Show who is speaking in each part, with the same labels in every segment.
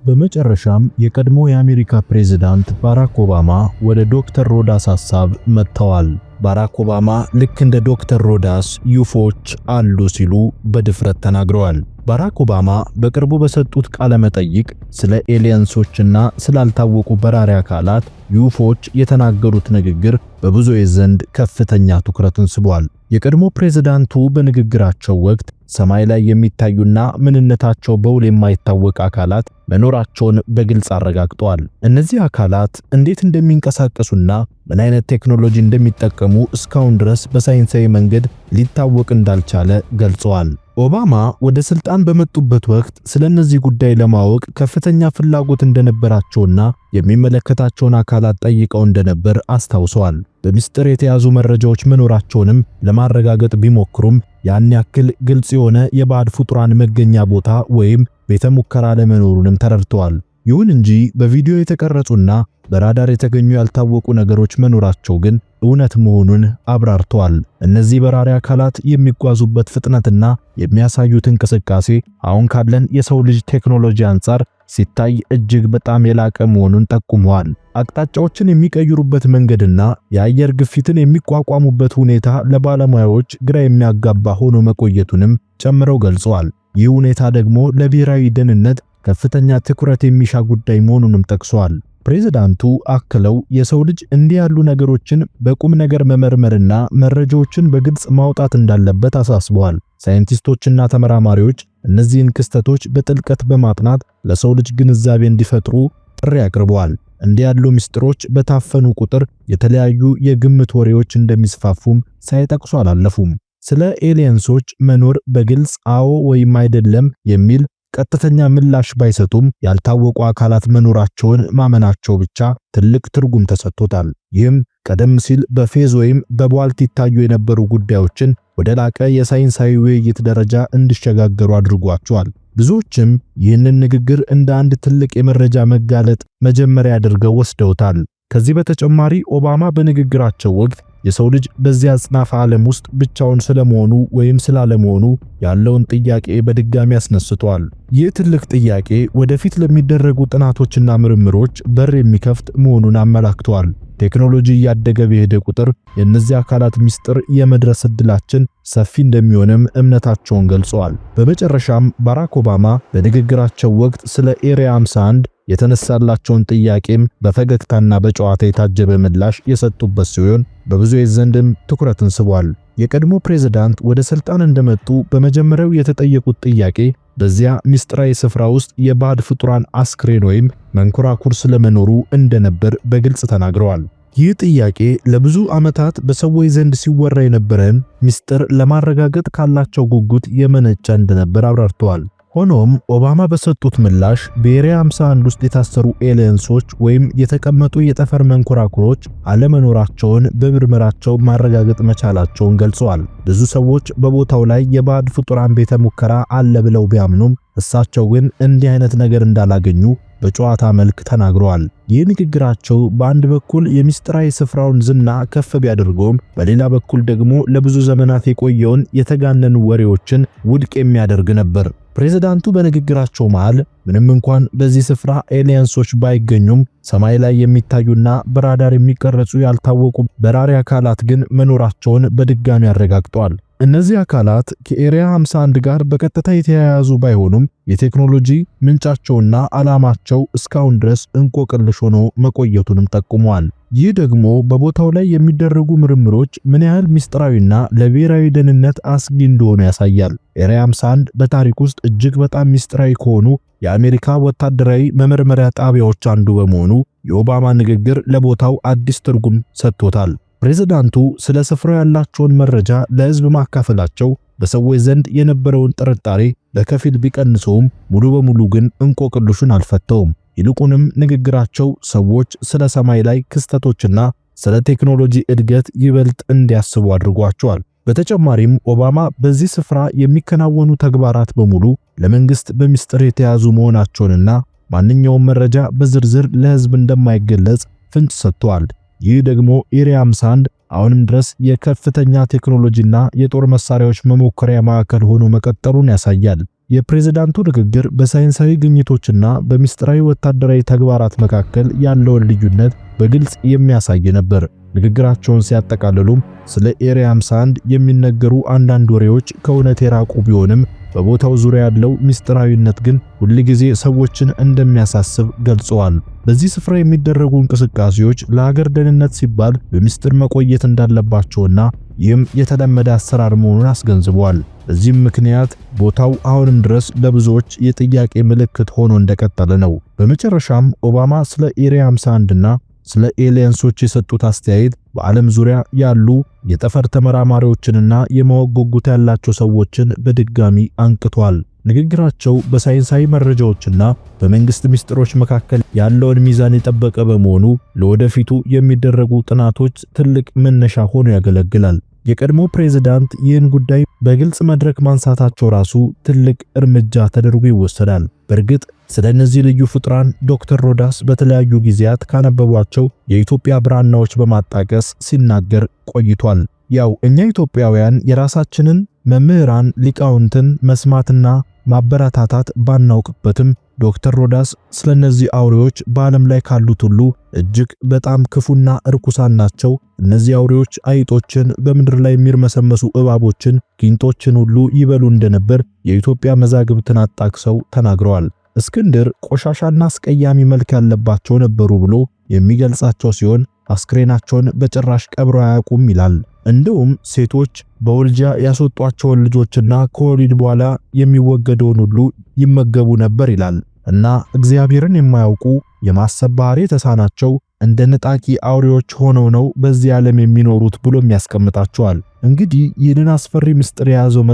Speaker 1: በመጨረሻም የቀድሞ የአሜሪካ ፕሬዝዳንት ባራክ ኦባማ ወደ ዶክተር ሮዳስ ሐሳብ መጥተዋል። ባራክ ኦባማ ልክ እንደ ዶክተር ሮዳስ ዩፎዎች አሉ ሲሉ በድፍረት ተናግረዋል። ባራክ ኦባማ በቅርቡ በሰጡት ቃለ መጠይቅ ስለ ኤሊየንሶችና ስላልታወቁ በራሪ አካላት ዩፎዎች የተናገሩት ንግግር በብዙዎች ዘንድ ከፍተኛ ትኩረትን ስቧል። የቀድሞ ፕሬዝዳንቱ በንግግራቸው ወቅት ሰማይ ላይ የሚታዩና ምንነታቸው በውል የማይታወቅ አካላት መኖራቸውን በግልጽ አረጋግጠዋል። እነዚህ አካላት እንዴት እንደሚንቀሳቀሱና ምን አይነት ቴክኖሎጂ እንደሚጠቀሙ እስካሁን ድረስ በሳይንሳዊ መንገድ ሊታወቅ እንዳልቻለ ገልጸዋል። ኦባማ ወደ ስልጣን በመጡበት ወቅት ስለነዚህ ጉዳይ ለማወቅ ከፍተኛ ፍላጎት እንደነበራቸውና የሚመለከታቸውን አካላት ጠይቀው እንደነበር አስታውሰዋል። በሚስጥር የተያዙ መረጃዎች መኖራቸውንም ለማረጋገጥ ቢሞክሩም ያን ያክል ግልጽ የሆነ የባዕድ ፍጡራን መገኛ ቦታ ወይም ቤተ ሙከራ ለመኖሩንም ተረድተዋል። ይሁን እንጂ በቪዲዮ የተቀረጹና በራዳር የተገኙ ያልታወቁ ነገሮች መኖራቸው ግን እውነት መሆኑን አብራርተዋል። እነዚህ በራሪ አካላት የሚጓዙበት ፍጥነትና የሚያሳዩት እንቅስቃሴ አሁን ካለን የሰው ልጅ ቴክኖሎጂ አንጻር ሲታይ እጅግ በጣም የላቀ መሆኑን ጠቁመዋል። አቅጣጫዎችን የሚቀይሩበት መንገድና የአየር ግፊትን የሚቋቋሙበት ሁኔታ ለባለሙያዎች ግራ የሚያጋባ ሆኖ መቆየቱንም ጨምረው ገልጸዋል። ይህ ሁኔታ ደግሞ ለብሔራዊ ደህንነት ከፍተኛ ትኩረት የሚሻ ጉዳይ መሆኑንም ጠቅሰዋል። ፕሬዝዳንቱ አክለው የሰው ልጅ እንዲህ ያሉ ነገሮችን በቁም ነገር መመርመርና መረጃዎችን በግልጽ ማውጣት እንዳለበት አሳስበዋል። ሳይንቲስቶችና ተመራማሪዎች እነዚህን ክስተቶች በጥልቀት በማጥናት ለሰው ልጅ ግንዛቤ እንዲፈጥሩ ጥሪ አቅርበዋል። እንዲህ ያሉ ምስጢሮች በታፈኑ ቁጥር የተለያዩ የግምት ወሬዎች እንደሚስፋፉም ሳይጠቅሱ አላለፉም። ስለ ኤሊየንሶች መኖር በግልጽ አዎ ወይም አይደለም የሚል ቀጥተኛ ምላሽ ባይሰጡም ያልታወቁ አካላት መኖራቸውን ማመናቸው ብቻ ትልቅ ትርጉም ተሰጥቶታል። ይህም ቀደም ሲል በፌዝ ወይም በቧልት ይታዩ የነበሩ ጉዳዮችን ወደ ላቀ የሳይንሳዊ ውይይት ደረጃ እንዲሸጋገሩ አድርጓቸዋል። ብዙዎችም ይህንን ንግግር እንደ አንድ ትልቅ የመረጃ መጋለጥ መጀመሪያ አድርገው ወስደውታል። ከዚህ በተጨማሪ ኦባማ በንግግራቸው ወቅት የሰው ልጅ በዚያ አጽናፈ ዓለም ውስጥ ብቻውን ስለመሆኑ ወይም ስላለመሆኑ ያለውን ጥያቄ በድጋሚ አስነስተዋል። ይህ ትልቅ ጥያቄ ወደፊት ለሚደረጉ ጥናቶችና ምርምሮች በር የሚከፍት መሆኑን አመላክተዋል። ቴክኖሎጂ እያደገ በሄደ ቁጥር የእነዚህ አካላት ምስጢር የመድረስ ዕድላችን ሰፊ እንደሚሆንም እምነታቸውን ገልጸዋል። በመጨረሻም ባራክ ኦባማ በንግግራቸው ወቅት ስለ ኤሪያ 51 የተነሳላቸውን ጥያቄም በፈገግታና በጨዋታ የታጀበ ምላሽ የሰጡበት ሲሆን በብዙዎች ዘንድም ትኩረትን ስቧል። የቀድሞ ፕሬዝዳንት ወደ ስልጣን እንደመጡ በመጀመሪያው የተጠየቁት ጥያቄ በዚያ ሚስጥራዊ ስፍራ ውስጥ የባዕድ ፍጡራን አስክሬን ወይም መንኮራኩር ስለመኖሩ እንደነበር በግልጽ ተናግረዋል። ይህ ጥያቄ ለብዙ ዓመታት በሰዎች ዘንድ ሲወራ የነበረን ሚስጥር ለማረጋገጥ ካላቸው ጉጉት የመነጨ እንደነበር አብራርተዋል። ሆኖም ኦባማ በሰጡት ምላሽ በኤሪያ 51 ውስጥ የታሰሩ ኤሊየንሶች ወይም የተቀመጡ የጠፈር መንኮራኩሮች አለመኖራቸውን በምርመራቸው ማረጋገጥ መቻላቸውን ገልጸዋል። ብዙ ሰዎች በቦታው ላይ የባዕድ ፍጡራን ቤተ ሙከራ አለ ብለው ቢያምኑም እሳቸው ግን እንዲህ አይነት ነገር እንዳላገኙ በጨዋታ መልክ ተናግረዋል። ይህ ንግግራቸው በአንድ በኩል የሚስጥራዊ ስፍራውን ዝና ከፍ ቢያደርገውም በሌላ በኩል ደግሞ ለብዙ ዘመናት የቆየውን የተጋነኑ ወሬዎችን ውድቅ የሚያደርግ ነበር። ፕሬዝዳንቱ በንግግራቸው መሃል ምንም እንኳን በዚህ ስፍራ ኤሊየንሶች ባይገኙም ሰማይ ላይ የሚታዩና በራዳር የሚቀረጹ ያልታወቁ በራሪ አካላት ግን መኖራቸውን በድጋሚ አረጋግጠዋል። እነዚህ አካላት ከኤሪያ 51 ጋር በቀጥታ የተያያዙ ባይሆኑም የቴክኖሎጂ ምንጫቸውና ዓላማቸው እስካሁን ድረስ እንቆቅልሽ ሆኖ መቆየቱንም ጠቁመዋል። ይህ ደግሞ በቦታው ላይ የሚደረጉ ምርምሮች ምን ያህል ሚስጥራዊና ለብሔራዊ ደህንነት አስጊ እንደሆኑ ያሳያል። ኤሪያ 51 በታሪክ ውስጥ እጅግ በጣም ሚስጥራዊ ከሆኑ የአሜሪካ ወታደራዊ መመርመሪያ ጣቢያዎች አንዱ በመሆኑ የኦባማ ንግግር ለቦታው አዲስ ትርጉም ሰጥቶታል። ፕሬዝዳንቱ ስለ ስፍራው ያላቸውን መረጃ ለሕዝብ ማካፈላቸው በሰዎች ዘንድ የነበረውን ጥርጣሬ በከፊል ቢቀንሰውም ሙሉ በሙሉ ግን እንቆቅልሹን አልፈተውም። ይልቁንም ንግግራቸው ሰዎች ስለ ሰማይ ላይ ክስተቶችና ስለ ቴክኖሎጂ እድገት ይበልጥ እንዲያስቡ አድርጓቸዋል። በተጨማሪም ኦባማ በዚህ ስፍራ የሚከናወኑ ተግባራት በሙሉ ለመንግስት በሚስጥር የተያዙ መሆናቸውንና ማንኛውም መረጃ በዝርዝር ለሕዝብ እንደማይገለጽ ፍንጭ ሰጥተዋል። ይህ ደግሞ ኤሪያ 51 አሁንም ድረስ የከፍተኛ ቴክኖሎጂና የጦር መሳሪያዎች መሞከሪያ ማዕከል ሆኖ መቀጠሉን ያሳያል። የፕሬዝዳንቱ ንግግር በሳይንሳዊ ግኝቶችና በሚስጥራዊ ወታደራዊ ተግባራት መካከል ያለውን ልዩነት በግልጽ የሚያሳይ ነበር። ንግግራቸውን ሲያጠቃልሉም ስለ ኤሪያ 51 የሚነገሩ አንዳንድ ወሬዎች ከእውነት የራቁ ቢሆንም በቦታው ዙሪያ ያለው ሚስጥራዊነት ግን ሁልጊዜ ሰዎችን እንደሚያሳስብ ገልጸዋል። በዚህ ስፍራ የሚደረጉ እንቅስቃሴዎች ለሀገር ደህንነት ሲባል በሚስጥር መቆየት እንዳለባቸውና ይህም የተለመደ አሰራር መሆኑን አስገንዝበዋል። በዚህም ምክንያት ቦታው አሁንም ድረስ ለብዙዎች የጥያቄ ምልክት ሆኖ እንደቀጠለ ነው። በመጨረሻም ኦባማ ስለ ኤሪያ 51 እና ስለ ኤሊየንሶች የሰጡት አስተያየት በዓለም ዙሪያ ያሉ የጠፈር ተመራማሪዎችንና የማወቅ ጉጉት ያላቸው ሰዎችን በድጋሚ አንቅቷል። ንግግራቸው በሳይንሳዊ መረጃዎችና በመንግስት ሚስጥሮች መካከል ያለውን ሚዛን የጠበቀ በመሆኑ ለወደፊቱ የሚደረጉ ጥናቶች ትልቅ መነሻ ሆኖ ያገለግላል። የቀድሞ ፕሬዝዳንት ይህን ጉዳይ በግልጽ መድረክ ማንሳታቸው ራሱ ትልቅ እርምጃ ተደርጎ ይወሰዳል። በእርግጥ ስለነዚህ ልዩ ፍጡራን ዶክተር ሮዳስ በተለያዩ ጊዜያት ካነበቧቸው የኢትዮጵያ ብራናዎች በማጣቀስ ሲናገር ቆይቷል። ያው እኛ ኢትዮጵያውያን የራሳችንን መምህራን ሊቃውንትን መስማትና ማበረታታት ባናውቅበትም ዶክተር ሮዳስ ስለነዚህ አውሬዎች በዓለም ላይ ካሉት ሁሉ እጅግ በጣም ክፉና እርኩሳን ናቸው። እነዚህ አውሬዎች አይጦችን፣ በምድር ላይ የሚርመሰመሱ እባቦችን፣ ጊንጦችን ሁሉ ይበሉ እንደነበር የኢትዮጵያ መዛግብትን አጣቅሰው ተናግረዋል። እስክንድር ቆሻሻና አስቀያሚ መልክ ያለባቸው ነበሩ ብሎ የሚገልጻቸው ሲሆን አስክሬናቸውን በጭራሽ ቀብረው አያውቁም ይላል። እንደውም ሴቶች በውልጃ ያስወጧቸውን ልጆችና ከወሊድ በኋላ የሚወገደውን ሁሉ ይመገቡ ነበር ይላል። እና እግዚአብሔርን የማያውቁ የማሰብ ባህሪ የተሳናቸው እንደ ንጣቂ አውሬዎች ሆነው ነው በዚህ ዓለም የሚኖሩት ብሎም ያስቀምጣቸዋል። እንግዲህ ይህንን አስፈሪ ምስጢር የያዘው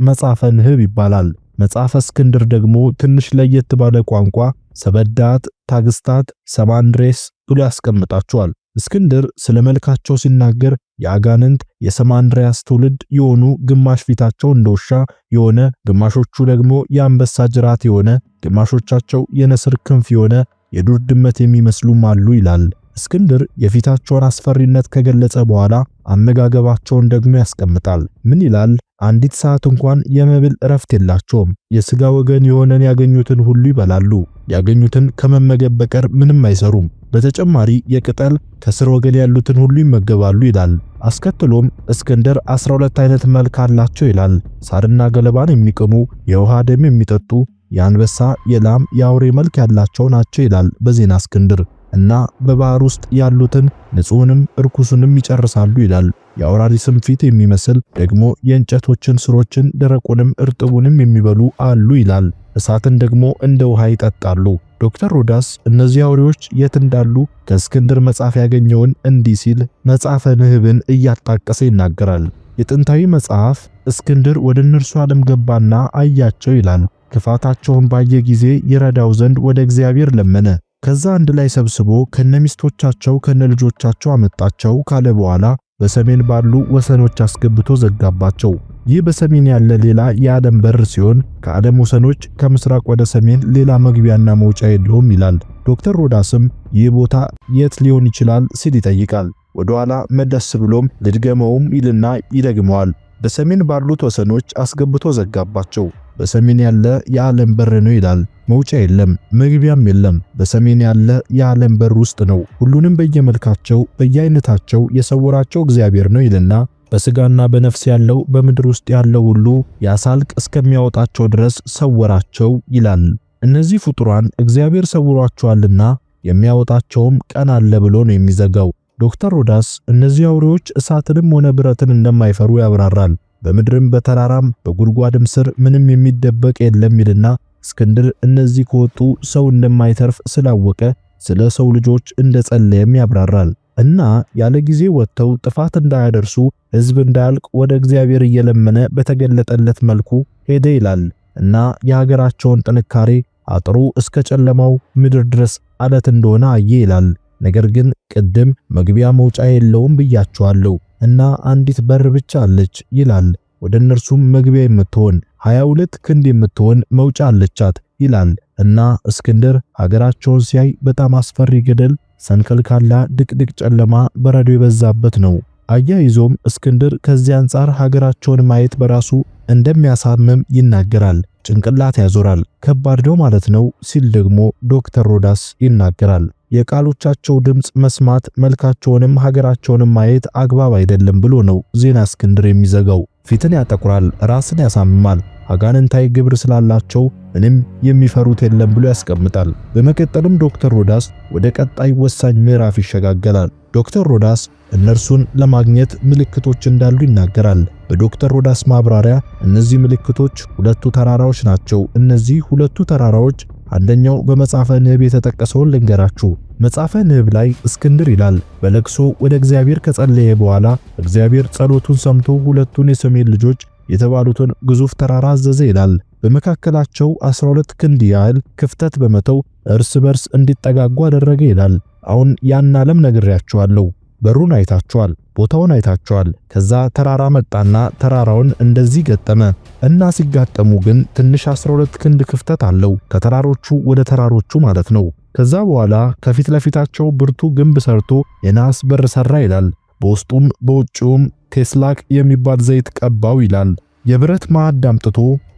Speaker 1: መጽሐፈ ንህብ ይባላል። መጽሐፈ እስክንድር ደግሞ ትንሽ ለየት ባለ ቋንቋ ሰበዳት፣ ታግስታት፣ ሰማንድሬስ ብሎ ያስቀምጣቸዋል። እስክንድር ስለ መልካቸው ሲናገር የአጋንንት የሰማንድሪያስ ትውልድ የሆኑ ግማሽ ፊታቸው እንደ ውሻ የሆነ፣ ግማሾቹ ደግሞ የአንበሳ ጅራት የሆነ፣ ግማሾቻቸው የንስር ክንፍ የሆነ የዱር ድመት የሚመስሉም አሉ ይላል። እስክንድር የፊታቸውን አስፈሪነት ከገለጸ በኋላ አመጋገባቸውን ደግሞ ያስቀምጣል። ምን ይላል? አንዲት ሰዓት እንኳን የመብል እረፍት የላቸውም። የሥጋ ወገን የሆነን ያገኙትን ሁሉ ይበላሉ። ያገኙትን ከመመገብ በቀር ምንም አይሰሩም። በተጨማሪ የቅጠል ከስር ወገን ያሉትን ሁሉ ይመገባሉ ይላል። አስከትሎም እስክንድር 12 አይነት መልክ አላቸው ይላል። ሳርና ገለባን የሚቅሙ፣ የውሃ ደም የሚጠጡ፣ የአንበሳ፣ የላም፣ የአውሬ መልክ ያላቸው ናቸው ይላል በዜና እስክንድር። እና በባህር ውስጥ ያሉትን ንጹህንም እርኩሱንም ይጨርሳሉ ይላል። የአውራሪስም ፊት የሚመስል ደግሞ የእንጨቶችን ስሮችን ደረቁንም እርጥቡንም የሚበሉ አሉ ይላል። እሳትን ደግሞ እንደ ውሃ ይጠጣሉ። ዶክተር ሮዳስ እነዚህ አውሬዎች የት እንዳሉ ከእስክንድር መጽሐፍ ያገኘውን እንዲህ ሲል መጽሐፈ ንህብን እያጣቀሰ ይናገራል። የጥንታዊ መጽሐፍ እስክንድር ወደ እነርሱ ዓለም ገባና አያቸው ይላል። ክፋታቸውን ባየ ጊዜ ይረዳው ዘንድ ወደ እግዚአብሔር ለመነ። ከዛ አንድ ላይ ሰብስቦ ከነሚስቶቻቸው ከነልጆቻቸው አመጣቸው ካለ በኋላ በሰሜን ባሉ ወሰኖች አስገብቶ ዘጋባቸው። ይህ በሰሜን ያለ ሌላ የዓለም በር ሲሆን ከዓለም ወሰኖች ከምስራቅ ወደ ሰሜን ሌላ መግቢያና መውጫ የለውም ይላል። ዶክተር ሮዳስም ይህ ቦታ የት ሊሆን ይችላል ሲል ይጠይቃል። ወደ ኋላ መለስ ብሎም ልድገመውም ይልና ይደግመዋል። በሰሜን ባሉት ወሰኖች አስገብቶ ዘጋባቸው። በሰሜን ያለ የዓለም በር ነው ይላል። መውጫ የለም፣ መግቢያም የለም። በሰሜን ያለ የዓለም በር ውስጥ ነው። ሁሉንም በየመልካቸው በየአይነታቸው የሰወራቸው እግዚአብሔር ነው ይልና በስጋና በነፍስ ያለው በምድር ውስጥ ያለው ሁሉ ያሳልቅ እስከሚያወጣቸው ድረስ ሰወራቸው ይላል። እነዚህ ፍጡራን እግዚአብሔር ሰውሯቸዋልና የሚያወጣቸውም ቀን አለ ብሎ ነው የሚዘጋው። ዶክተር ሮዳስ እነዚህ አውሬዎች እሳትንም ሆነ ብረትን እንደማይፈሩ ያብራራል። በምድርም በተራራም በጉድጓድም ስር ምንም የሚደበቅ የለም ይልና እስክንድር እነዚህ ከወጡ ሰው እንደማይተርፍ ስላወቀ ስለ ሰው ልጆች እንደጸለየም ያብራራል። እና ያለ ጊዜ ወጥተው ጥፋት እንዳያደርሱ ሕዝብ እንዳያልቅ ወደ እግዚአብሔር እየለመነ በተገለጠለት መልኩ ሄደ ይላል። እና የሀገራቸውን ጥንካሬ አጥሩ እስከ ጨለማው ምድር ድረስ አለት እንደሆነ አየ ይላል። ነገር ግን ቅድም መግቢያ መውጫ የለውም ብያቸዋለሁ እና አንዲት በር ብቻ አለች ይላል። ወደ እነርሱም መግቢያ የምትሆን 22 ክንድ የምትሆን መውጫ አለቻት ይላል። እና እስክንድር ሀገራቸውን ሲያይ በጣም አስፈሪ ገደል፣ ሰንከልካላ፣ ድቅድቅ ጨለማ፣ በረዶ የበዛበት ነው። አያይዞም እስክንድር ከዚህ አንጻር ሀገራቸውን ማየት በራሱ እንደሚያሳምም ይናገራል። ጭንቅላት ያዞራል፣ ከባድ ነው ማለት ነው ሲል ደግሞ ዶክተር ሮዳስ ይናገራል። የቃሎቻቸው ድምጽ መስማት መልካቸውንም ሀገራቸውንም ማየት አግባብ አይደለም ብሎ ነው ዜና እስክንድር የሚዘጋው። ፊትን ያጠቁራል፣ ራስን ያሳምማል፣ አጋንንታዊ ግብር ስላላቸው ምንም የሚፈሩት የለም ብሎ ያስቀምጣል። በመቀጠልም ዶክተር ሮዳስ ወደ ቀጣይ ወሳኝ ምዕራፍ ይሸጋገራል። ዶክተር ሮዳስ እነርሱን ለማግኘት ምልክቶች እንዳሉ ይናገራል። በዶክተር ሮዳስ ማብራሪያ እነዚህ ምልክቶች ሁለቱ ተራራዎች ናቸው። እነዚህ ሁለቱ ተራራዎች አንደኛው በመጽሐፈ ንህብ የተጠቀሰውን ልንገራችሁ። መጽሐፈ ንህብ ላይ እስክንድር ይላል፣ በለቅሶ ወደ እግዚአብሔር ከጸለየ በኋላ እግዚአብሔር ጸሎቱን ሰምቶ ሁለቱን የሰሜን ልጆች የተባሉትን ግዙፍ ተራራ አዘዘ ይላል። በመካከላቸው 12 ክንድ ያህል ክፍተት በመተው እርስ በርስ እንዲጠጋጉ አደረገ ይላል። አሁን ያን ዓለም ነግሬያችኋለሁ። በሩን አይታችኋል፣ ቦታውን አይታችኋል። ከዛ ተራራ መጣና ተራራውን እንደዚህ ገጠመ እና ሲጋጠሙ ግን ትንሽ 12 ክንድ ክፍተት አለው፣ ከተራሮቹ ወደ ተራሮቹ ማለት ነው። ከዛ በኋላ ከፊት ለፊታቸው ብርቱ ግንብ ሰርቶ የናስ በር ሰራ ይላል። በውስጡም በውጭውም ቴስላክ የሚባል ዘይት ቀባው ይላል። የብረት ማዕድ አምጥቶ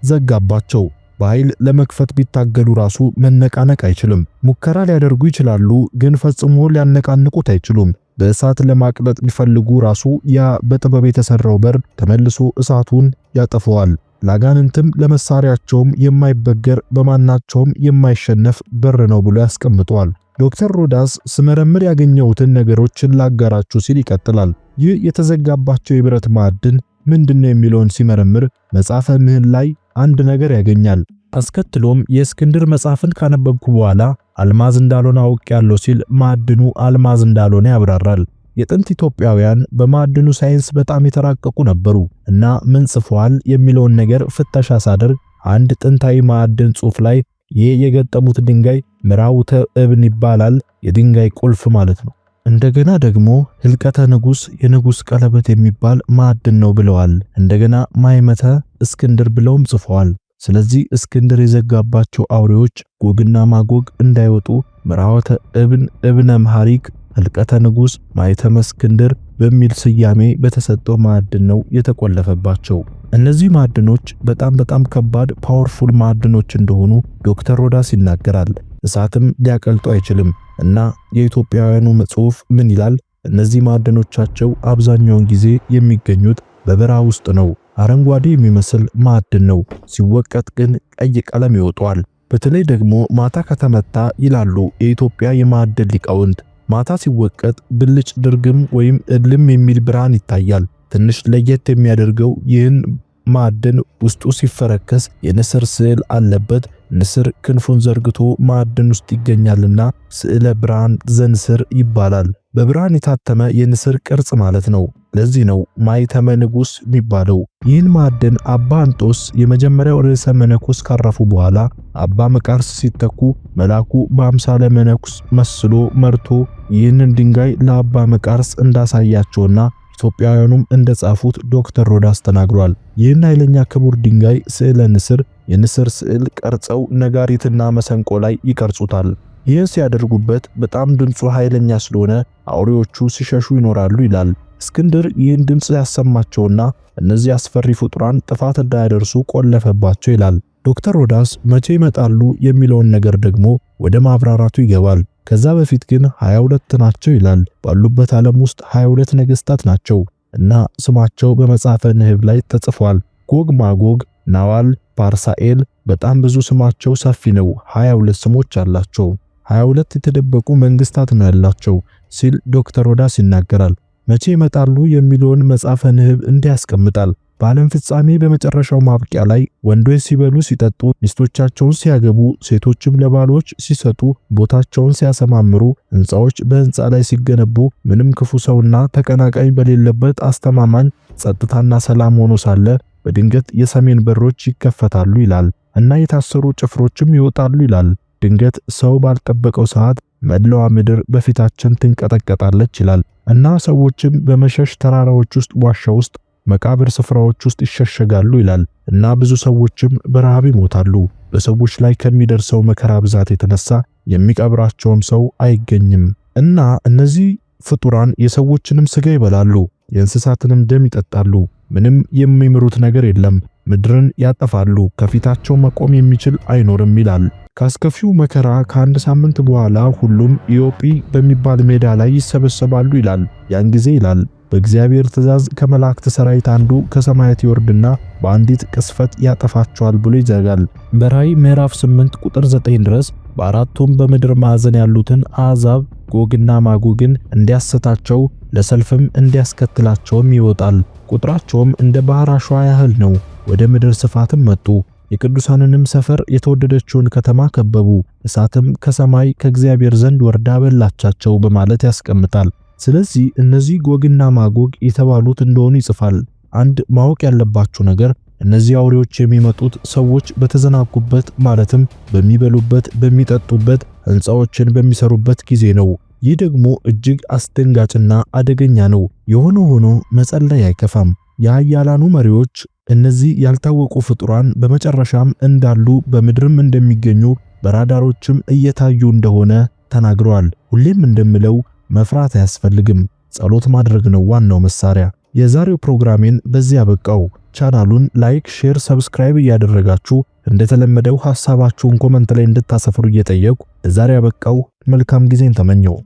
Speaker 1: ዘጋባቸው። በኃይል ለመክፈት ቢታገሉ ራሱ መነቃነቅ አይችልም። ሙከራ ሊያደርጉ ይችላሉ፣ ግን ፈጽሞ ሊያነቃንቁት አይችሉም። በእሳት ለማቅለጥ ቢፈልጉ ራሱ ያ በጥበብ የተሰራው በር ተመልሶ እሳቱን ያጠፈዋል። ለአጋንንትም ለመሳሪያቸውም የማይበገር በማናቸውም የማይሸነፍ በር ነው ብሎ ያስቀምጠዋል። ዶክተር ሮዳስ ስመረምር ያገኘሁትን ነገሮችን ላጋራችሁ ሲል ይቀጥላል። ይህ የተዘጋባቸው የብረት ማዕድን ምንድነው የሚለውን ሲመረምር መጽሐፈ ምህን ላይ አንድ ነገር ያገኛል። አስከትሎም የእስክንድር መጽሐፍን ካነበብኩ በኋላ አልማዝ እንዳልሆነ አውቄያለሁ ሲል ማዕድኑ አልማዝ እንዳልሆነ ያብራራል። የጥንት ኢትዮጵያውያን በማዕድኑ ሳይንስ በጣም የተራቀቁ ነበሩ እና ምን ጽፈዋል የሚለውን ነገር ፍተሻ ሳደርግ አንድ ጥንታዊ ማዕድን ጽሑፍ ላይ ይህ የገጠሙት ድንጋይ ምራውተ እብን ይባላል፣ የድንጋይ ቁልፍ ማለት ነው። እንደገና ደግሞ ህልቀተ ንጉስ የንጉስ ቀለበት የሚባል ማዕድን ነው ብለዋል። እንደገና ማይመተ እስክንድር ብለውም ጽፈዋል። ስለዚህ እስክንድር የዘጋባቸው አውሬዎች ጎግና ማጎግ እንዳይወጡ ምራውተ እብን፣ እብነ መሐሪክ፣ ህልቀተ ንጉስ፣ ማይተመ እስክንድር በሚል ስያሜ በተሰጠው ማዕድን ነው የተቆለፈባቸው። እነዚህ ማዕድኖች በጣም ከባድ ፓወርፉል ማዕድኖች እንደሆኑ ዶክተር ሮዳስ ይናገራል። እሳትም ሊያቀልጡ አይችልም እና የኢትዮጵያውያኑ ጽሑፍ ምን ይላል? እነዚህ ማዕድኖቻቸው አብዛኛውን ጊዜ የሚገኙት በበረሃ ውስጥ ነው። አረንጓዴ የሚመስል ማዕድን ነው፣ ሲወቀጥ ግን ቀይ ቀለም ይወጣዋል። በተለይ ደግሞ ማታ ከተመታ ይላሉ የኢትዮጵያ የማዕድን ሊቃውንት፣ ማታ ሲወቀጥ ብልጭ ድርግም ወይም እልም የሚል ብርሃን ይታያል። ትንሽ ለየት የሚያደርገው ይህን ማዕድን ውስጡ ሲፈረከስ የንስር ስዕል አለበት። ንስር ክንፉን ዘርግቶ ማዕድን ውስጥ ይገኛልና ስዕለ ብርሃን ዘንስር ይባላል። በብርሃን የታተመ የንስር ቅርጽ ማለት ነው። ለዚህ ነው ማይተመ ንጉስ የሚባለው። ይህን ማዕድን አባ አንጦስ የመጀመሪያው ርዕሰ መነኮስ ካረፉ በኋላ አባ መቃርስ ሲተኩ መልአኩ በአምሳለ መነኩስ መስሎ መርቶ ይህንን ድንጋይ ለአባ መቃርስ እንዳሳያቸውና ኢትዮጵያውያኑም እንደጻፉት ዶክተር ሮዳስ ተናግሯል። ይህን ኃይለኛ ክቡር ድንጋይ ስዕለ ንስር የንስር ስዕል ቀርጸው ነጋሪትና መሰንቆ ላይ ይቀርጹታል። ይህን ሲያደርጉበት በጣም ድምፁ ኃይለኛ ስለሆነ አውሬዎቹ ሲሸሹ ይኖራሉ ይላል። እስክንድር ይህን ድምፅ ያሰማቸውና እነዚህ አስፈሪ ፍጡራን ጥፋት እንዳያደርሱ ቆለፈባቸው ይላል። ዶክተር ሮዳስ መቼ ይመጣሉ የሚለውን ነገር ደግሞ ወደ ማብራራቱ ይገባል። ከዛ በፊት ግን 22 ናቸው ይላል። ባሉበት ዓለም ውስጥ 22 ነገስታት ናቸው እና ስማቸው በመጽሐፈ ንህብ ላይ ተጽፏል። ጎግ ማጎግ፣ ናዋል፣ ፓርሳኤል፣ በጣም ብዙ ስማቸው ሰፊ ነው። 22 ስሞች አላቸው። 22 የተደበቁ መንግስታት ነው ያላቸው ሲል ዶክተር ሮዳስ ይናገራል። መቼ ይመጣሉ የሚለውን መጽሐፈ ንህብ እንዲያስቀምጣል። በዓለም ፍጻሜ በመጨረሻው ማብቂያ ላይ ወንዶች ሲበሉ ሲጠጡ፣ ሚስቶቻቸውን ሲያገቡ፣ ሴቶችም ለባሎች ሲሰጡ፣ ቦታቸውን ሲያሰማምሩ፣ ሕንፃዎች በሕንፃ ላይ ሲገነቡ፣ ምንም ክፉ ሰውና ተቀናቃኝ በሌለበት አስተማማኝ ጸጥታና ሰላም ሆኖ ሳለ በድንገት የሰሜን በሮች ይከፈታሉ ይላል እና የታሰሩ ጭፍሮችም ይወጣሉ ይላል። ድንገት ሰው ባልጠበቀው ሰዓት መላዋ ምድር በፊታችን ትንቀጠቀጣለች ይላል እና ሰዎችም በመሸሽ ተራራዎች ውስጥ፣ ዋሻ ውስጥ፣ መቃብር ስፍራዎች ውስጥ ይሸሸጋሉ ይላል እና ብዙ ሰዎችም በረሃብ ይሞታሉ። በሰዎች ላይ ከሚደርሰው መከራ ብዛት የተነሳ የሚቀብራቸውም ሰው አይገኝም እና እነዚህ ፍጡራን የሰዎችንም ስጋ ይበላሉ፣ የእንስሳትንም ደም ይጠጣሉ። ምንም የሚምሩት ነገር የለም። ምድርን ያጠፋሉ፣ ከፊታቸው መቆም የሚችል አይኖርም ይላል። ካስከፊው መከራ ከአንድ ሳምንት በኋላ ሁሉም ኢዮጲ በሚባል ሜዳ ላይ ይሰበሰባሉ ይላል። ያን ጊዜ ይላል በእግዚአብሔር ትእዛዝ ከመላእክት ሰራዊት አንዱ ከሰማያት ይወርድና በአንዲት ቅስፈት ያጠፋቸዋል ብሎ ይዘጋል። በራእይ ምዕራፍ 8 ቁጥር 9 ድረስ በአራቱም በምድር ማዕዘን ያሉትን አሕዛብ ጎግና ማጎግን እንዲያሰታቸው ለሰልፍም እንዲያስከትላቸውም ይወጣል። ቁጥራቸውም እንደ ባህር አሸዋ ያህል ነው። ወደ ምድር ስፋትም መጡ። የቅዱሳንንም ሰፈር የተወደደችውን ከተማ ከበቡ። እሳትም ከሰማይ ከእግዚአብሔር ዘንድ ወርዳ በላቻቸው በማለት ያስቀምጣል። ስለዚህ እነዚህ ጎግና ማጎግ የተባሉት እንደሆኑ ይጽፋል። አንድ ማወቅ ያለባችሁ ነገር እነዚህ አውሬዎች የሚመጡት ሰዎች በተዘናጉበት ማለትም በሚበሉበት፣ በሚጠጡበት፣ ሕንፃዎችን በሚሰሩበት ጊዜ ነው። ይህ ደግሞ እጅግ አስደንጋጭና አደገኛ ነው። የሆነ ሆኖ መጸለይ አይከፋም። የኃያላኑ መሪዎች እነዚህ ያልታወቁ ፍጡራን በመጨረሻም እንዳሉ በምድርም እንደሚገኙ በራዳሮችም እየታዩ እንደሆነ ተናግረዋል። ሁሌም እንደምለው መፍራት አያስፈልግም፣ ጸሎት ማድረግ ነው ዋናው መሳሪያ። የዛሬው ፕሮግራሜን በዚህ ያበቃው። ቻናሉን ላይክ፣ ሼር፣ ሰብስክራይብ እያደረጋችሁ እንደተለመደው ሐሳባችሁን ኮመንት ላይ እንድታሰፍሩ እየጠየቁ ለዛሬ ያበቃው። መልካም ጊዜን ተመኘው።